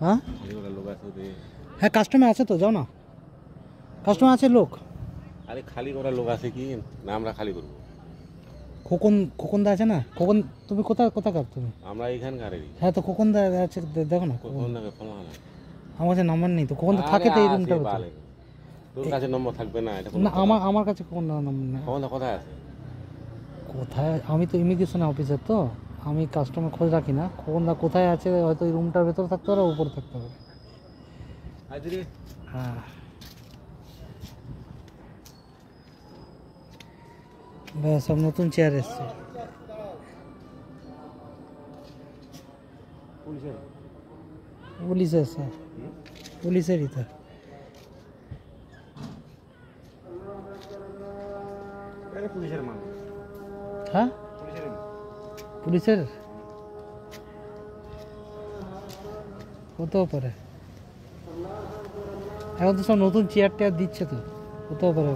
হ্যাঁ হ্যাঁ কাস্টমার আছে তো, যাও না, কাস্টমার আছে লোক। আরে খালি করার লোক আছে কি না, আমরা খালি করবো? খোকন দা আছে না, খোকন, তুমি কোথাকার তুমি? আমরা এখানকারেরই। হ্যাঁ তো খোকন দা আছে, দেখো না। কখন লাগে ফোন লাগানো? আমার কাছে নাম্বার নেই তো, খোকন দা থাকে তো এই রুমটা। তোর কাছে নম্বর থাকবে না এটা? না আমার কাছে খোকন দা নাম্বার নেই। খোকন দা কোথায় আছে? কোথায়, আমি তো ইমিগ্রেশন অফিসার, তো আমি কাস্টমার খোঁজ রাখি না। খোকন দা কোথায় আছে, হয়তো এই রুমটার ভেতরে থাকতে পারে, উপরে থাকতে পারে। হ্যাঁ সব নতুন চেয়ার এসছে। পুলিশের স্যার, পুলিশেরই তো। হ্যাঁ পুলিশের হতেও পারে, এখন তো সব নতুন চেয়ার টেয়ার দিচ্ছে তো, হতেও পারে।